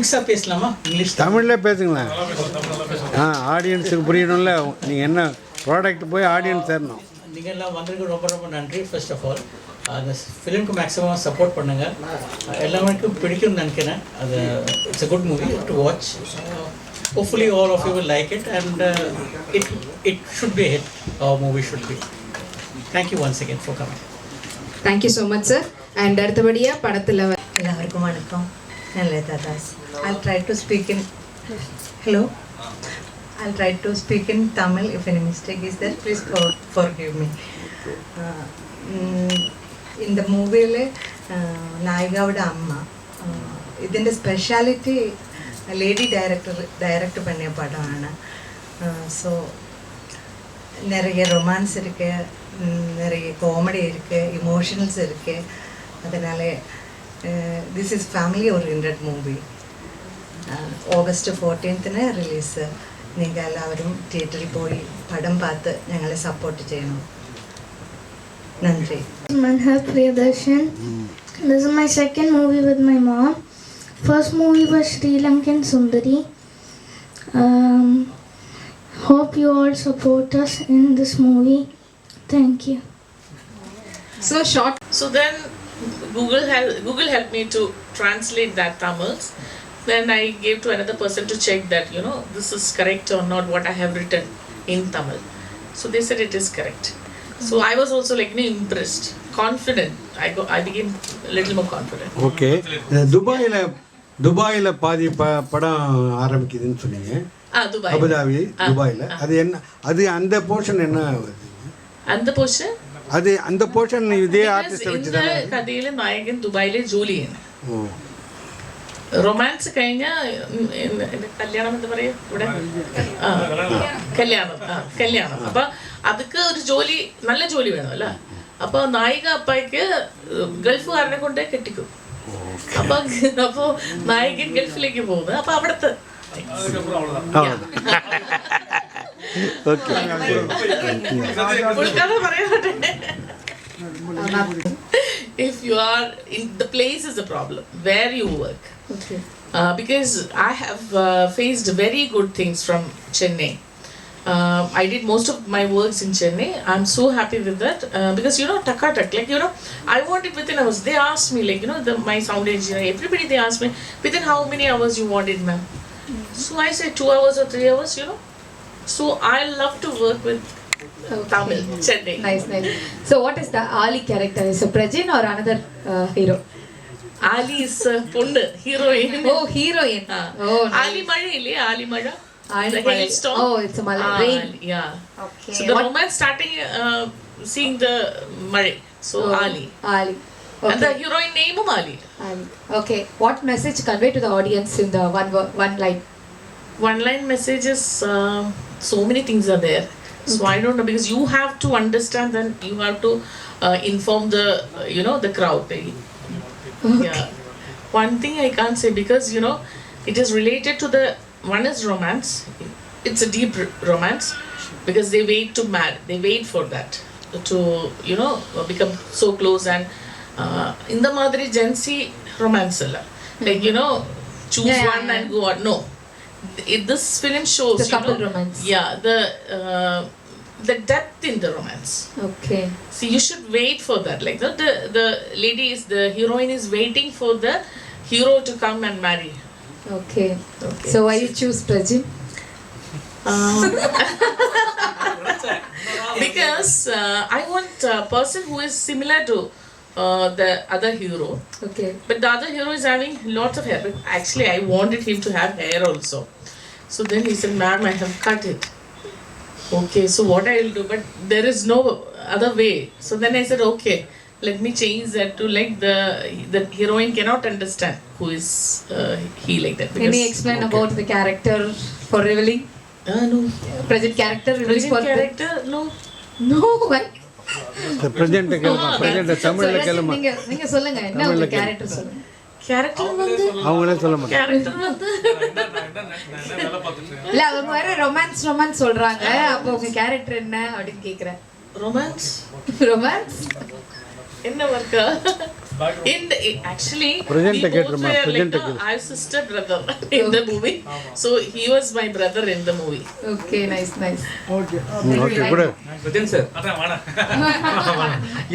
மிக்ஸாக பேசலாமா? இங்கிலீஷ் தமிழில் பேசுங்களேன். ஆடியன்ஸுக்கு புரியணும்ல. நீங்கள் என்ன ப்ராடக்ட் போய் ஆடியன்ஸ் தரணும். நீங்கள் எல்லாம் வந்திருக்கு ரொம்ப ரொம்ப நன்றி. ஃபர்ஸ்ட் ஆஃப் ஆல் அந்த ஃபிலிம்க்கு மேக்ஸிமம் சப்போர்ட் பண்ணுங்கள். எல்லாருக்கும் பிடிக்கும்னு நினைக்கிறேன். அது it's a good movie to watch. Hopefully all of you will like it and it should be a hit. Our movie should be. Thank you once again for coming. Thank you so much sir. And அடுத்தபடியா படத்துல எல்லாருக்கும் வணக்கம். நான் Latha Das. I'll try to speak in Hello. I'll try to speak in Tamil. If any mistake is there, please forgive me. இந்த മൂവിയിലെ നായികയുടെ അമ്മ ഇതിൻ്റെ സ്പെഷ്യാലിറ്റി லேடி டைரக்ட் பண்ணிய படമാണ്. ஸோ நிறைய ரொமான்ஸ் இருக்குது, நிறைய காமெடி இருக்குது, இமோஷனல்ஸ் இருக்குது. அதனால் this is family oriented movie. August 14th release. നിങ്ങൾ എല്ലാവരും തിയേറ്ററിൽ പോയി പടം பார்த்து ഞങ്ങളെ സപ്പോർട്ട് ചെയ്യണം. നന്ദി. Manha Priyadarshan. This is my second movie with my mom. First movie was Sri Lankan Sundari. Hope you all support us in this movie. Thank you. so short. So then Google helped me to translate that Tamils. Then I gave to another person to check that this is correct or not what I have written in Tamil. So they said it is correct. So I was also impressed, confident. I became a little more confident. Okay. துபாயில் பாதி படம் ஆரம்பிக்குதுன்னு சொன்னீங்க. Dubai. Abu Dhabi துபாயில். அது என்ன, அது அந்த portion என்ன வருது? அந்த போர்ஷன் அது அந்த போர்ஷன் இதே ஆர்டிஸ்ட் வச்சு தானே. இந்த கதையில நாயகன் துபாയിലെ ജോലി ചെയ്യുന്നു. റൊമാൻസ് കഴിഞ്ഞ കല്യാണം എന്താ പറയാ ഇവിടെ, കല്യാണം. അപ്പൊ അതൊക്കെ ഒരു ജോലി, നല്ല ജോലി വേണം അല്ല. അപ്പൊ നായിക അപ്പായിക്ക് ഗൾഫുകാരനെ കൊണ്ടേ കെട്ടിക്കും. അപ്പൊ നായകൻ ഗൾഫിലേക്ക് പോകുന്നത്. അപ്പൊ അവിടുത്തെ if you are in the place is a problem where you work. Okay. Because I have faced very good things from Chennai. I did most of my works in Chennai. I'm so happy with that because Takatak, I want it within hours. They asked me my sound engineer, everybody they asked me within how many hours you want it, ma'am. So I said 2 hours or 3 hours, So I love to work with Tamil, Chennai. Nice. So what is the Ali character? Is a Prajin or another hero? Ali is ponnu, heroine. Oh, heroine. Oh, nice. Ali Mala ille, Ali Mala. The Mala. hailstorm. Oh, it's a Mala. Rain. Yeah. Okay. So the romance starting seeing the Mala. So Ali. Ali. Okay. And the heroine name Ali. Ali. Okay. What message convey to the audience in the one line? One line messages. So many things are there. So I don't know, because you have to understand and you have to inform the the crowd. Okay. Yeah. One thing I can't say because it is related to the one is romance. It's a deep romance because they wait to marry. They wait for that to become so close and in the Madri Gen Z romance alla. Like choose one and go on. No. This film shows the couple romance. Yeah, the depth in the romance. Okay. See, you should wait for that. Like the lady is, the heroine is waiting for the hero to come and marry. Okay. So why you choose Prajin? Because I want a person who is similar to the other hero. Okay. But the other hero is having lots of hair. But actually, I wanted him to have hair also. So then he said, "Ma'am, I have cut it." Okay, so what I will do? But there is no other way. So then I said, "Okay, let me change that to the heroine cannot understand who is he like that." Can you explain about the character for revealing? No. Present character revealing for character? No. No. Why? Present கேளுமா, present தமிழில் கேளுமா. நீங்க சொல்லுங்க, என்ன உங்க character சொல்லுங்க. Character வந்து அவங்களே சொல்ல மாட்டாங்க. கேரக்டர் வந்து இல்ல அவங்க வேற ரொமான்ஸ் சொல்றாங்க. அப்போ உங்க கேரக்டர் என்ன அப்படினு கேக்குறேன். ரொமான்ஸ் ரொமான்ஸ் என்ன வர்க்கா? Actually, Present we both கேட்டுருமா, were present like I sister brother in the movie. So he was my brother in the movie. Okay, nice. Okay கூட பிரஜன் சார்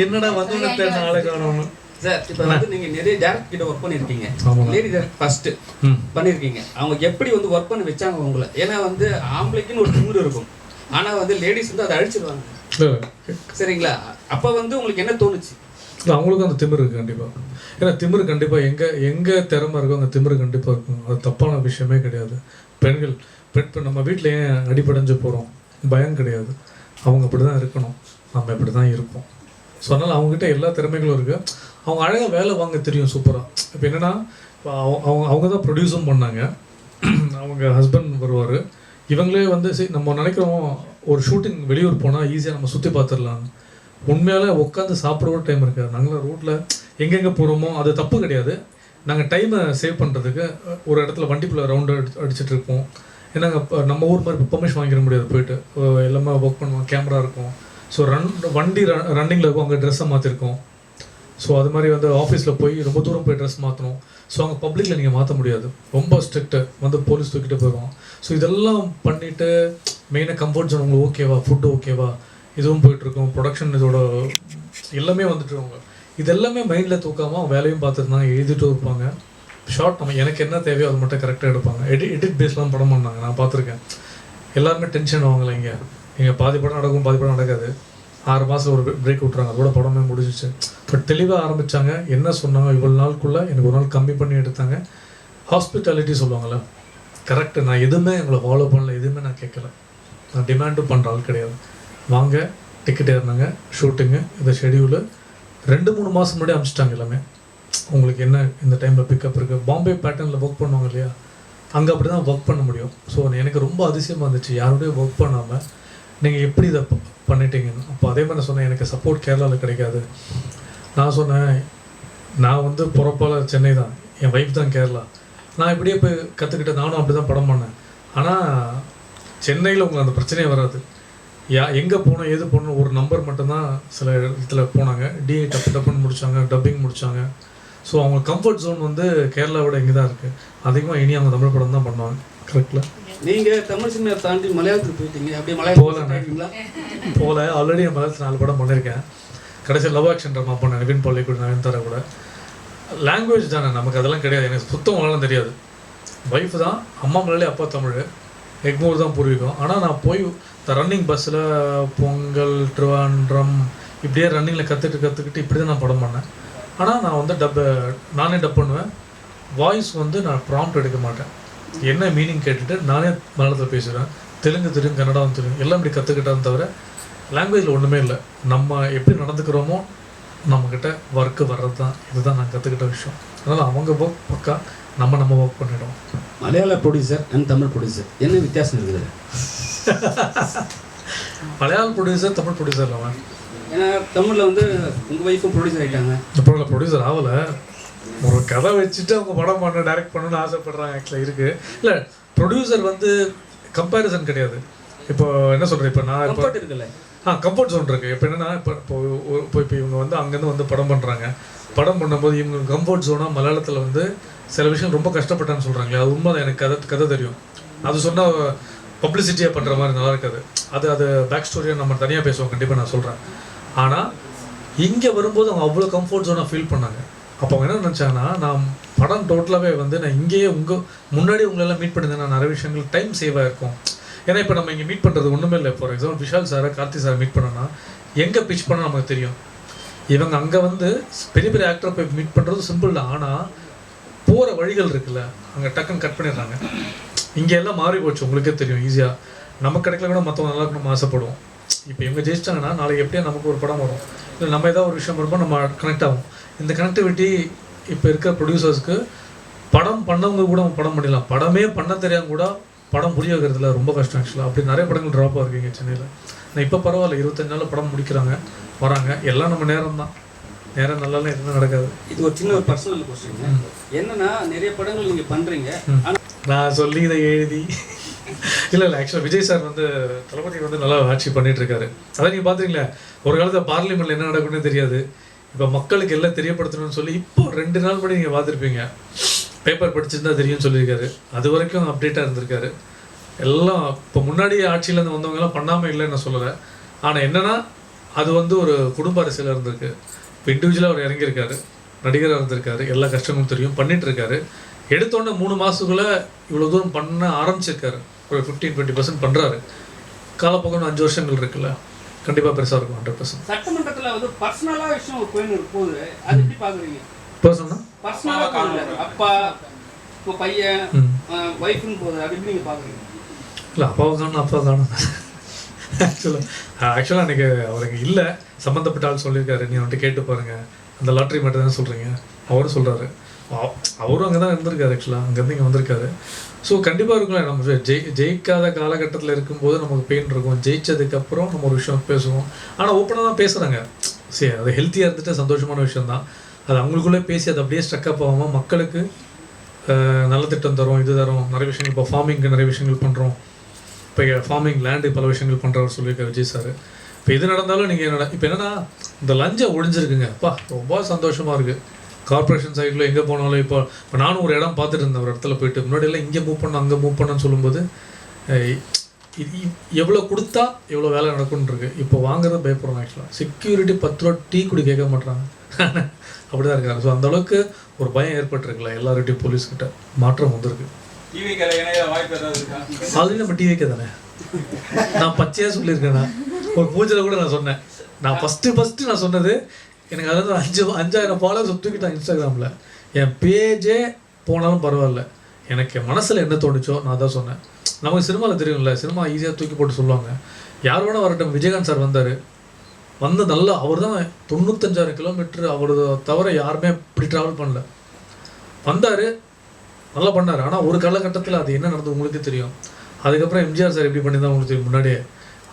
என்னடா வந்து நாளை காணணும் சார் இப்போ வந்து நீங்க நிறைய டேரக்டர் கிட்ட ஒர்க் பண்ணிருக்கீங்க, லேடி டேரக்டர் ஃபர்ஸ்ட் பண்ணிருக்கீங்க. அவங்க எப்படி வந்து ஒர்க் பண்ணி வச்சாங்க உங்களை? ஏன்னா வந்து ஆம்பளைக்குன்னு ஒரு திமிரு இருக்கும், ஆனா வந்து லேடிஸ் வந்து அதை அழிச்சிருவாங்க, சரிங்களா? அப்ப வந்து உங்களுக்கு என்ன தோணுச்சு? அவங்களுக்கும் அந்த திமிரு இருக்குது கண்டிப்பாக. ஏன்னா திமிரு கண்டிப்பாக எங்கே திறமை இருக்கோ அங்கே திமிரு கண்டிப்பாக இருக்கும். அது தப்பான விஷயமே கிடையாது. பெண்கள் நம்ம வீட்டில் ஏன் அடிப்படைஞ்சு போகிறோம்? பயம் கிடையாது. அவங்க அப்படி தான் இருக்கணும், நம்ம இப்படி தான் இருப்போம். ஸோ அதனால் அவங்ககிட்ட எல்லா திறமைகளும் இருக்குது. அவங்க அழகாக வேலை வாங்க தெரியும் சூப்பராக. இப்போ என்னென்னா அவங்க தான் ப்ரொடியூஸும் பண்ணாங்க. அவங்க ஹஸ்பண்ட் வருவார். இவங்களே வந்து சரி நம்ம நினைக்கிறோம் ஒரு ஷூட்டிங் வெளியூர் போனால் ஈஸியாக நம்ம சுற்றி பார்த்துடலாம். உண்மையால் உட்காந்து சாப்பிட கூட டைம் இருக்காது. நாங்களாம் ரோட்டில் எங்கெங்கே போகிறோமோ அது தப்பு கிடையாது. நாங்கள் டைமை சேவ் பண்ணுறதுக்கு ஒரு இடத்துல வண்டிக்குள்ளே ரவுண்டு அடிச்சுட்டு இருப்போம். ஏன்னா நம்ம ஊர் மாதிரி பெர்மிஷன் வாங்கிட முடியாது. போயிட்டு எல்லாமே ஒர்க் பண்ணுவோம், கேமரா இருக்கும். ஸோ வண்டி ரன்னிங்கில் இருக்கும், அங்கே ட்ரெஸ்ஸை மாற்றிருக்கோம். ஸோ அது மாதிரி வந்து ஆஃபீஸில் போய் ரொம்ப தூரம் போய் ட்ரெஸ் மாற்றணும். ஸோ அங்கே பப்ளிக்கில் நீங்கள் மாற்ற முடியாது, ரொம்ப ஸ்ட்ரிக்ட்டு, வந்து போலீஸ் தூக்கிட்டு போயிடுவோம். ஸோ இதெல்லாம் பண்ணிவிட்டு மெயினாக கம்ஃபர்ட் ஜோன் உங்களுக்கு ஓகேவா, ஃபுட்டு ஓகேவா, இதுவும் போயிட்டுருக்கோம். ப்ரொடக்ஷன் இதோட எல்லாமே வந்துட்டு அவங்க இதெல்லாமே மைண்டில் தூக்காமல் வேலையும் பார்த்துருந்தாங்க, எழுதிட்டு இருப்பாங்க. ஷார்ட் நம்ம எனக்கு என்ன தேவையோ அது மட்டும் கரெக்டாக எடுப்பாங்க. எடிட் பேஸ்லாம் படம் பண்ணாங்க, நான் பார்த்துருக்கேன். எல்லாருமே டென்ஷன் வாங்கலை. இங்கே பாதி படம் நடக்கும், பாதி படம் நடக்காது. 6 மாதம் ஒரு பிரேக் விட்றாங்க, அதோட படமே முடிஞ்சிச்சு. பட் தெளிவாக ஆரம்பித்தாங்க. என்ன சொன்னாங்க, இவ்வளோ நாளுக்குள்ளே எனக்கு ஒரு நாள் கம்மி பண்ணி எடுத்தாங்க. ஹாஸ்பிட்டாலிட்டி சொல்லுவாங்கள்ல, கரெக்டு. நான் எதுவுமே எங்களை ஃபாலோ பண்ணல, எதுவுமே நான் கேட்கல. நான் டிமாண்டும் பண்ணுற ஆள் கிடையாது. வாங்க, டிக்கெட் ஏறினாங்க, ஷூட்டிங்கு, இந்த ஷெடியூலு 2-3 மாதம் முன்னாடி அனுப்பிச்சிட்டாங்க எல்லாமே. உங்களுக்கு என்ன இந்த டைமில் பிக்கப் இருக்குது. பாம்பே பேட்டர்னில் ஒர்க் பண்ணுவாங்க இல்லையா, அங்கே அப்படி தான் ஒர்க் பண்ண முடியும். ஸோ எனக்கு ரொம்ப அதிசயமாக இருந்துச்சு, யாரோடய ஒர்க் பண்ணாமல் நீங்கள் எப்படி இதை பண்ணிட்டீங்கன்னு. அப்போ அதே மாதிரி நான் சொன்னேன், எனக்கு சப்போர்ட் கேரளாவில் கிடைக்காது. நான் சொன்னேன், நான் வந்து பிறப்பால் சென்னை தான், என் வைஃப் தான் கேரளா. நான் இப்படியே போய் கற்றுக்கிட்டேன், நானும் அப்படி தான் படம் பண்ணேன். ஆனால் சென்னையில் உங்களுக்கு அந்த பிரச்சனையே வராது. எங்கே போகணும் ஏது போகணும் ஒரு நம்பர் மட்டும்தான் சில இடத்துல போனாங்க. டிஏ டப்புன்னு முடித்தாங்க, டப்பிங் முடித்தாங்க. ஸோ அவங்க கம்ஃபர்ட் ஜோன் வந்து கேரளாவோட இங்கே தான் இருக்குது. அதிகமாக இனி அவங்க தமிழ் படம் தான் பண்ணுவாங்க. கரெக்டில் நீங்கள் தமிழ் சினிமா தாண்டி மலையாளத்துக்கு போயிட்டீங்க, அப்படியே மலையாளம் போகல. ஆல்ரெடி நான் மலையாளத்தில் 4 படம் பண்ணியிருக்கேன். கடைசியில் லவ் ஆக்ஷன் ட்ராமா பண்ணேன், நிவின் பாலி கூட, நவீன் தாரா கூட. லாங்குவேஜ் தானே, நமக்கு அதெல்லாம் கிடையாது. எனக்கு சுத்தம் மலையாளம் தெரியாது. ஒய்ஃப் தான், அம்மா மலையாளி, அப்பா தமிழ், எக்மூர் தான் பூர்வீகம். ஆனால் நான் போய் இந்த ரன்னிங் பஸ்ஸில் பொங்கல், ட்ரிவாண்ட்ரம் இப்படியே ரன்னிங்கில் கற்றுக்கிட்டு இப்படி தான் நான் படம் பண்ணேன். ஆனால் நான் வந்து நானே டப் பண்ணுவேன். வாய்ஸ் வந்து நான் ப்ராம்ப்ட் எடுக்க மாட்டேன். என்ன மீனிங் கேட்டுட்டு நானே மலையாளத்தில் பேசுவேன். தெலுங்கு தெரியும், கன்னடாவும் தெரியும், எல்லாம் இப்படி கற்றுக்கிட்டான்னு தவிர லாங்குவேஜில் ஒன்றுமே இல்லை. நம்ம எப்படி நடந்துக்கிறோமோ நம்மக்கிட்ட ஒர்க்கு வர்றது தான். இதுதான் நான் கற்றுக்கிட்ட விஷயம். அதனால் அவங்க ஒர்க் பக்கா, நம்ம ஒர்க் பண்ணிவிடுவோம். மலையாள ப்ரொடியூசர் அண்ட் தமிழ் ப்ரொடியூசர் என்ன வித்தியாசம் இருக்குது? மலையாள ப்ரொடியூசர், தமிழ் ப்ரொடியூசர் இல்லாமல், ஏன்னா தமிழில் வந்து உங்கள் ஒய்ஃபும் ப்ரொடியூசர் ஆகிட்டாங்க. இப்போ ப்ரொடியூசர் ஆகலை. ஒரு கதை வச்சுட்டு அவங்க படம் பண்ண டைரக்ட் பண்ணணும்னு ஆசைப்படுறாங்க. ஆக்சுவலாக இருக்குது. இல்லை, ப்ரொடியூசர் வந்து கம்பேரிசன் கிடையாது. இப்போ என்ன சொல்கிறேன், இப்போ நான் இப்போ இருக்குல்ல, கம்ஃபர்ட் ஜோன் இருக்குது. இப்போ என்னென்னா இப்போ இவங்க வந்து அங்கேருந்து வந்து படம் பண்ணுறாங்க. படம் பண்ணும்போது இவங்க கம்ஃபர்ட் ஜோனாக மலையாளத்தில் வந்து சில விஷயம் ரொம்ப கஷ்டப்பட்டான்னு சொல்கிறாங்களே, அது உண்மை தான். எனக்கு கதை தெரியும். அது சொன்னால் பப்ளிசிட்டியாக பண்ணுற மாதிரி நல்லா இருக்காது. அது பேக் ஸ்டோரியாக நம்ம தனியாக பேசுவோம், கண்டிப்பாக நான் சொல்கிறேன். ஆனால் இங்கே வரும்போது அவங்க அவ்வளோ கம்ஃபர்ட் ஜோனாக ஃபீல் பண்ணாங்க. அப்போ அவங்க என்ன நினச்சாங்கன்னா, நான் படம் டோட்டலாகவே வந்து நான் இங்கேயே முன்னாடி உங்களெல்லாம் மீட் பண்ணியிருந்தேன், நான் நிறைய விஷயங்கள் டைம் சேவ் ஆகிருக்கும். ஏன்னா இப்போ நம்ம இங்கே மீட் பண்ணுறது ஒன்றுமே இல்லை. ஃபார் எக்ஸாம்பிள் விஷால் சாரை, கார்த்தி சாரை மீட் பண்ணோன்னா எங்கே பிச் பண்ணால் நமக்கு தெரியும். இவங்க அங்கே வந்து பெரிய பெரிய ஆக்டரை போய் மீட் பண்ணுறது சிம்பிள் தான். ஆனால் போகிற வழிகள் இருக்குல்ல, அங்கே டக்குன்னு கட் பண்ணிடுறாங்க. இங்கே எல்லாம் மாறி போச்சு, உங்களுக்கே தெரியும். ஈஸியாக நமக்கு கிடைக்கல கூட மற்றவங்க நல்லா இருக்கணும் ஆசைப்படுவோம். இப்போ இவங்க ஜெயிச்சிட்டாங்கன்னா நாளைக்கு எப்படியா நமக்கு ஒரு படம் வரும், இல்லை நம்ம ஏதாவது ஒரு விஷயம் பண்ணும்போது நம்ம கனெக்ட் ஆகும். இந்த கனெக்டிவிட்டி இப்போ இருக்கிற ப்ரொடியூசர்ஸ்க்கு படம் பண்ணவங்க கூட படம் பண்ணிடலாம். படமே பண்ண தெரியாமல் கூட படம் புரிய வைக்கிறதுல ரொம்ப கஷ்டம் ஆக்சுவலாக. அப்படி நிறைய படங்கள் ட்ராப் ஆகிருக்கீங்க சென்னையில். நான் இப்போ பரவாயில்ல, 25 நாளில் படம் முடிக்கிறாங்க, வராங்க. எல்லாம் நம்ம நேரம் தான். நேரம் நல்லாலாம் எதுவும் நடக்காது. இது ஒரு சின்ன ஒரு பர்சனல் கொஸ்டின். என்னன்னா நிறைய படங்கள் நீங்கள் பண்ணுறீங்க, நான் சொல்லி இதை எழுதி இல்லை ஆக்சுவலாக விஜய் சார் வந்து தளபதி வந்து நல்லா ஆட்சி பண்ணிட்டு இருக்காரு. அதான் நீங்கள் பார்த்துருங்களேன், ஒரு காலத்தில் பார்லிமெண்ட்டில் என்ன நடக்குன்னு தெரியாது. இப்போ மக்களுக்கு எல்லாம் தெரியப்படுத்தணும்னு சொல்லி இப்போ 2 நாள் படி நீங்கள் பார்த்துருப்பீங்க, பேப்பர் படிச்சிருந்தா தெரியும்னு சொல்லியிருக்காரு. அது வரைக்கும் அப்டேட்டாக இருந்திருக்காரு. எல்லாம் இப்போ முன்னாடி ஆட்சியிலேருந்து வந்தவங்கலாம் பண்ணாமல் இல்லைன்னு நான் சொல்லலை. ஆனால் என்னென்னா அது வந்து ஒரு குடும்ப அரசியலாக இருந்திருக்கு. இப்போ இண்டிவிஜுவலாக அவர் இறங்கியிருக்காரு, நடிகராக இருந்திருக்காரு, எல்லா கஷ்டங்களும் தெரியும், பண்ணிகிட்ருக்காரு. எடுத்தோடனே 3 மாதத்துக்குள்ளே இவ்வளோ தூரம் பண்ண ஆரம்பிச்சிருக்காரு. ஒரு 15-20% பண்ணுறாரு. காலப்போக்கம் 5 வருஷங்கள் இருக்குல்ல, கண்டிப்பாக பெருசாக இருக்கும். 100%. சட்டமன்றத்தில் வந்து பர்சனலாக விஷயம் ஒரு போயின்னு போகுது, அது எப்படி பார்க்குறீங்க? பர்சனலாக அப்பா இப்போ பையன் ஒய்ஃப்னு போகுது, அது எப்படி நீங்கள் பார்க்குறீங்க? இல்லை, அப்பாவை காணும் அப்பா காணும். ஆக்சுவலாக அன்றைக்கி அவருக்கு இல்லை சம்மந்தப்பட்ட ஆள் சொல்லியிருக்காரு, நீ வந்துட்டு கேட்டு பாருங்கள், அந்த லாட்ரி மட்டும் தானே சொல்கிறீங்க. அவரும் சொல்கிறாரு, அவரும் அங்கே தான் இருந்திருக்காரு. ஆக்சுவலாக அங்கேருந்து இங்கே வந்திருக்காரு. ஸோ கண்டிப்பாக இருக்கும்ல, நம்ம ஜெயிக்காத காலகட்டத்தில் இருக்கும்போது நமக்கு பெயின் இருக்கும். ஜெயிச்சதுக்கப்புறம் நம்ம ஒரு விஷயம் பேசுவோம். ஆனால் ஓப்பனாக தான் பேசுகிறாங்க. சரி, அது ஹெல்த்தியாக இருந்துட்டு சந்தோஷமான விஷயம் தான். அது அவங்களுக்குள்ளே பேசி அது அப்படியே ஸ்ட்ரக்கப் ஆகாமல் மக்களுக்கு நல்ல திட்டம் தரும், இது தரும், நிறைய விஷயங்கள். இப்போ ஃபார்மிங்க்கு நிறைய விஷயங்கள் பண்ணுறோம். இப்போ ஃபார்மிங் லேண்டு பல விஷயங்கள் பண்ணுறவர் சொல்லியிருக்காரு விஜய் சார். இப்போ எது நடந்தாலும் நீங்கள் இப்போ என்னென்னா இந்த லஞ்சம் ஒழிஞ்சிருக்குங்க. அப்பா ரொம்ப சந்தோஷமாக இருக்குது. கார்பரேஷன் சைடில் எங்கே போனாலும் இப்போ நானும் ஒரு இடம் பார்த்துட்டு இருந்தேன், ஒரு இடத்துல போயிட்டு முன்னாடியெல்லாம் இங்கே மூவ் பண்ண அங்கே மூவ் பண்ணன்னு சொல்லும்போது எவ்வளோ கொடுத்தா எவ்வளோ வேலை நடக்கும்ன்றிருக்கு. இப்போ வாங்குறத பயப்படுறோம். ஆக்சுவலாக செக்யூரிட்டி 10 ரூபா டீ குடி கேட்க மாட்டாங்க. அப்படி தான் இருக்காங்க. ஸோ அந்தளவுக்கு ஒரு பயம் ஏற்பட்டுருக்குல்ல, எல்லார்கிட்டையும் போலீஸ்கிட்ட மாற்றம் வந்திருக்கு. ஆல்ரெடி நம்ம டிவிக்கே தானே, நான் பச்சையாக சொல்லியிருக்கேன். ஒரு பூஜையில் கூட நான் சொன்னேன், நான் ஃபஸ்ட்டு நான் சொன்னது எனக்கு அதாவது 5,000 ஃபாலோவர்ஸ் தூக்கிட்டான் இன்ஸ்டாகிராமில். என் பேஜே போனாலும் பரவாயில்ல, எனக்கு மனசில் என்ன தோணுச்சோ நான் தான் சொன்னேன். நமக்கு சினிமாவில் தெரியும்ல, சினிமா ஈஸியாக தூக்கி போட்டு சொல்லுவாங்க. யார் வேணால் வரட்டும். விஜயகாந்த் சார் வந்தார், வந்து நல்லா அவர் தான் 95,000 கிலோமீட்டர் அவர் தவிர யாருமே இப்படி ட்ராவல் பண்ணல. வந்தார், நல்லா பண்ணார். ஆனால் ஒரு காலகட்டத்தில் அது என்ன நடந்தது உங்களுக்கு தெரியும். அதுக்கப்புறம் எம்ஜிஆர் சார் எப்படி பண்ணியிருந்தா உங்களுக்கு தெரியும் முன்னாடியே.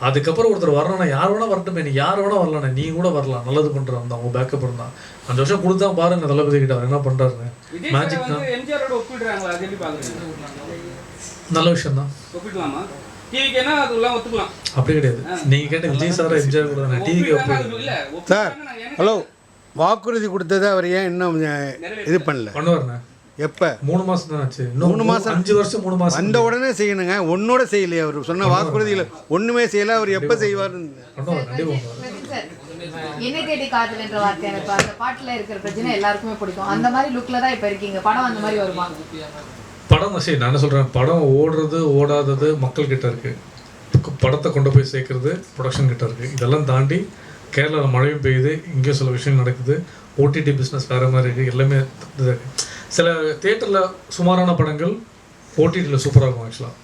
அதுக்கப்புறம் ஒருத்தர் வரணும்னா யார் வேணால் வரட்டுமே, நீ யார் வேணால் வரலாண்ணே, நீ கூட வரலாம், நல்லது பண்ணுறான் தான், அவங்க பேக்கப் இருந்தான். 5 வருஷம் கொடுத்தா பாருங்க தளபதி கிட்ட அவர் என்ன பண்ணுறாருன்னு. மேஜிக் தான், நல்ல விஷயம் தான். அப்படி கிடையாது, நீங்கள் கேட்ட விஜய் சார் எம்ஜிஆர் கூட தானே டிவிக்கு ஒப்பிடுறேன் சார். ஹலோ, வாக்குறுதி கொடுத்ததை அவர் ஏன் இன்னும் இது பண்ணல? பண்ணுவார்ண்ணே. எப்போ? 3 மாதம் தான் ஆச்சு. 3 மாதம், 5 வருஷம் 3 மாதம். அந்த உடனே செய்யணுங்க. ஒன்னோட செய்யலையே அவர் சொன்ன வாக்குறுதியில் ஒன்றுமே செய்யலை. அவர் எப்போ செய்வார்னு பண்ணுவார், கண்டிப்பாக. என்னை தேடி காதல் என்ற வார்த்தை எனக்கு அந்த பாட்டில் இருக்கிற பிரச்சனை எல்லாருக்குமே பிடிக்கும். அந்த மாதிரி லுக்கில் தான் இப்போ இருக்கீங்க. படம் அந்த மாதிரி வருமா? படம் சரி, நான் என்ன சொல்கிறேன், படம் ஓடுறது ஓடாதது மக்கள்கிட்ட இருக்குது. படத்தை கொண்டு போய் சேர்க்கறது ப்ரொடக்ஷன் கிட்ட இருக்குது. இதெல்லாம் தாண்டி கேரளாவில் மழையும் பெய்யுது, இங்கேயும் சில விஷயங்கள் நடக்குது. ஓடிடி பிஸ்னஸ் வேறு மாதிரி இருக்குது. எல்லாமே சில தியேட்டரில் சுமாரான படங்கள் ஓடிடியில் சூப்பராக இருக்கும். ஆக்சுவலாக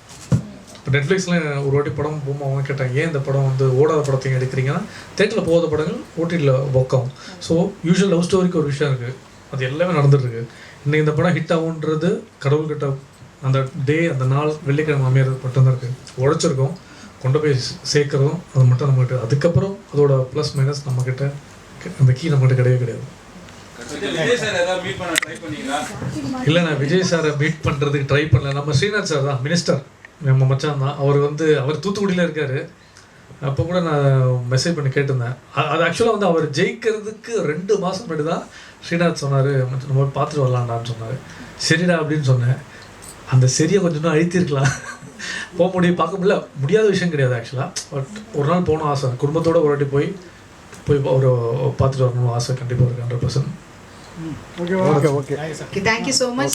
இப்போ நெட்ஃப்ளிக்ஸில் ஒரு வாட்டி படம் போகும்போது அவங்க கேட்டாங்க, ஏன் இந்த படம் வந்து ஓடாத படத்தையும் எடுக்கிறீங்கன்னா தியேட்டரில் போகாத படங்கள் ஓடிடியில் ஒர்க் ஆகும். ஸோ யூஸ்வல் லவ் ஸ்டோரிக்கு ஒரு விஷயம் இருக்குது, அது எல்லாமே நடந்துகிட்ருக்கு. இன்றைக்கி இந்த படம் ஹிட் ஆகுன்றது கடவுள்கிட்ட அந்த டே, அந்த நாள் வெள்ளிக்கிழமை அமையிறது மட்டும்தான் இருக்குது. உழைச்சிருக்கோம், கொண்டு போய் சேர்க்குறதும் அது மட்டும் நம்மகிட்ட. அதுக்கப்புறம் அதோட ப்ளஸ் மைனஸ் நம்மக்கிட்ட அந்த கீ நம்மகிட்ட கிடையவே கிடையாது. இல்லை, நான் விஜய் சாரை மீட் பண்ணுறதுக்கு ட்ரை பண்ணல. நம்ம ஸ்ரீநாத் சார் தான், மினிஸ்டர், நம்ம மச்சான் தான். அவர் தூத்துக்குடியில் இருக்கார். அப்போ கூட நான் மெசேஜ் பண்ணி கேட்டிருந்தேன். அது ஆக்சுவலாக வந்து அவர் ஜெயிக்கிறதுக்கு 2 மாதம் முன்னாடி தான் ஸ்ரீநாத் சொன்னார், நம்ம பார்த்துட்டு வரலான்டான்னு சொன்னார். சரிடா அப்படின்னு சொன்னேன். அந்த சரியை கொஞ்சம் இன்னும் அழுத்திருக்கலாம், போக முடியும், பார்க்க முடியாத விஷயம் கிடையாது ஆக்சுவலாக. பட் ஒரு நாள் போகணும் ஆசை, குடும்பத்தோடு ஒரு வாட்டி போய் ஒரு பார்த்துட்டு வரணும் ஆசை கண்டிப்பாக இருக்குது 100%. Okay okay Okay, thank you so much.